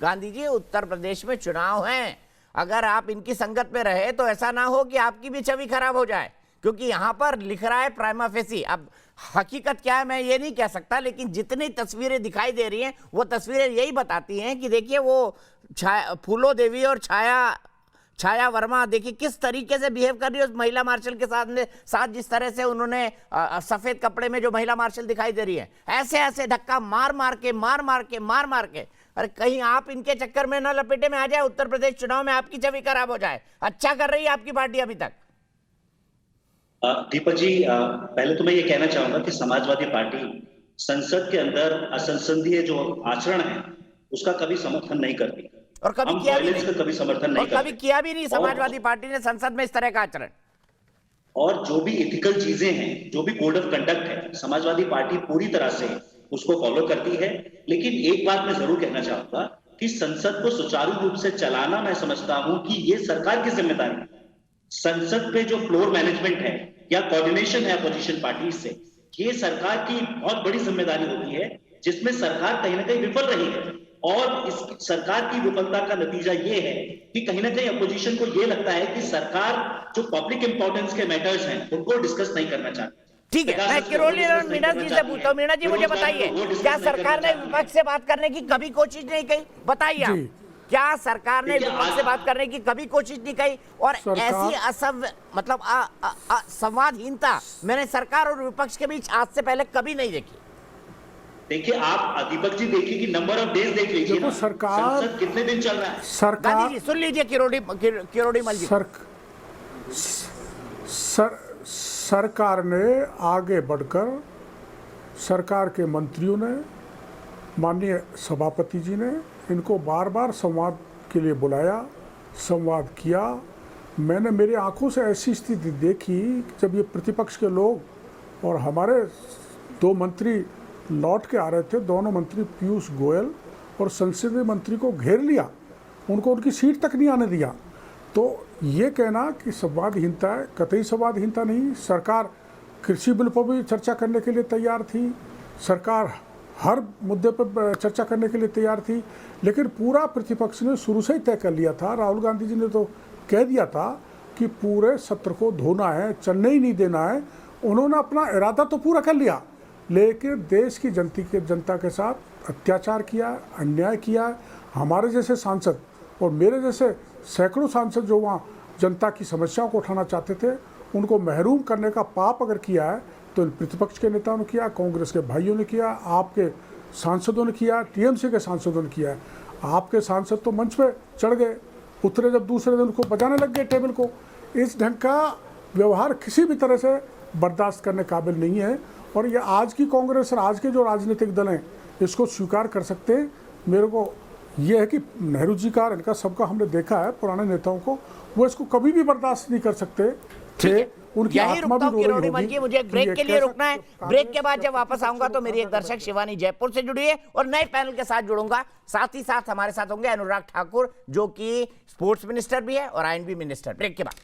गांधी जी, उत्तर प्रदेश में चुनाव हैं, अगर आप इनकी संगत में रहे तो ऐसा ना हो कि आपकी भी छवि खराब हो जाए, क्योंकि यहां पर लिख रहा है प्राइमा फेसी। अब हकीकत क्या है मैं ये नहीं कह सकता, लेकिन जितनी तस्वीरें दिखाई दे रही हैं वो तस्वीरें यही बताती हैं कि देखिए वो फूलो देवी और छाया वर्मा देखिए किस तरीके से बिहेव कर रही है उस महिला मार्शल के साथ जिस तरह से उन्होंने सफेद कपड़े में जो महिला मार्शल दिखाई दे रही है, ऐसे ऐसे धक्का मार मार के अरे कहीं आप इनके चक्कर में न लपेटे में आ जाए, उत्तर प्रदेश चुनाव में आपकी छवि खराब हो जाए। अच्छा कर रही है आपकी पार्टी अभी तक। दीपक जी, पहले तो मैं ये कहना चाहूंगा कि समाजवादी पार्टी संसद के अंदर असंसदीय जो आचरण है उसका कभी समर्थन नहीं करती और कभी हम किया भी वायलेंस नहीं, का कभी समर्थन नहीं और कभी करते। किया भी नहीं समाजवादी पार्टी ने संसद में इस तरह का आचरण। और जो भी एथिकल चीजें हैं, जो भी कोड ऑफ कंडक्ट है, समाजवादी पार्टी पूरी तरह से उसको फॉलो करती है। लेकिन एक बात मैं जरूर कहना चाहूंगा कि संसद को सुचारू रूप से चलाना मैं समझता हूं कि ये सरकार की जिम्मेदारी है। संसद पे जो फ्लोर मैनेजमेंट है या कोऑर्डिनेशन है अपोजिशन पार्टी से, ये सरकार की बहुत बड़ी जिम्मेदारी होती है, जिसमें सरकार कहीं ना कहीं विफल रही है। और इस सरकार की विफलता का नतीजा ये है कि कहीं ना कहीं अपोजिशन को ये लगता है कि सरकार जो पब्लिक इंपॉर्टेंस के मैटर्स हैं उनको डिस्कस नहीं करना चाहती। ठीक है, मैं किरोड़ी मीणा जी से पूछता हूँ। मीणा जी मुझे बताइए, क्या सरकार ने विपक्ष से बात करने की कभी कोशिश नहीं की? बताइए आप, क्या सरकार ने विपक्ष से बात करने की कभी कोशिश नहीं की? और ऐसी असभ्य मतलब संवादहीनता मैंने सरकार और विपक्ष के बीच आज से पहले कभी नहीं देखी। देखिए आप दीपक जी, देखिए कि नंबर ऑफ डेज देख लीजिए ना, सरकार संसद कितने दिन चल रहा है। सरकार, गांधी जी सुन लीजिए, किरोड़ी मल जी, सरकार ने आगे बढ़कर सरकार के मंत्रियों ने, माननीय सभापति जी ने इनको बार बार संवाद के लिए बुलाया, संवाद किया। मैंने मेरी आंखों से ऐसी स्थिति देखी जब ये प्रतिपक्ष के लोग और हमारे दो मंत्री लौट के आ रहे थे, दोनों मंत्री पीयूष गोयल और संसदीय मंत्री को घेर लिया, उनको उनकी सीट तक नहीं आने दिया। तो ये कहना कि संवादहीनता है, कतई संवादहीनता नहीं। सरकार कृषि बिल पर भी चर्चा करने के लिए तैयार थी, सरकार हर मुद्दे पर चर्चा करने के लिए तैयार थी, लेकिन पूरा प्रतिपक्ष ने शुरू से ही तय कर लिया था। राहुल गांधी जी ने तो कह दिया था कि पूरे सत्र को धोना है, चलने ही नहीं देना है। उन्होंने अपना इरादा तो पूरा कर लिया, लेकिन देश की जनता के साथ अत्याचार किया, अन्याय किया। हमारे जैसे सांसद और मेरे जैसे सैकड़ों सांसद जो वहाँ जनता की समस्याओं को उठाना चाहते थे, उनको महरूम करने का पाप अगर किया है तो प्रतिपक्ष के नेताओं ने किया, कांग्रेस के भाइयों ने किया, आपके सांसदों ने किया, टीएमसी के सांसदों ने किया है। आपके सांसद तो मंच पे चढ़ गए, उतरे जब दूसरे दिन उनको बजाने लग गए टेबल को। इस ढंग का व्यवहार किसी भी तरह से बर्दाश्त करने काबिल नहीं है। और ये आज की कांग्रेस और आज के जो राजनीतिक दल हैं इसको स्वीकार कर सकते हैं। मेरे को ये है कि नेहरू जी का, इनका सबका हमने देखा है, पुराने नेताओं को, वो इसको कभी भी बर्दाश्त नहीं कर सकते थे। उनकी आत्मा भी रो रही होगी। मुझे एक ब्रेक के लिए रुकना है। ब्रेक के बाद जब वापस आऊंगा तो मेरी एक दर्शक शिवानी जयपुर से जुड़ी है और नए पैनल के साथ जुड़ूंगा। साथ ही साथ हमारे साथ होंगे अनुराग ठाकुर, जो कि स्पोर्ट्स मिनिस्टर भी है और आईएनबी मिनिस्टर। ब्रेक के बाद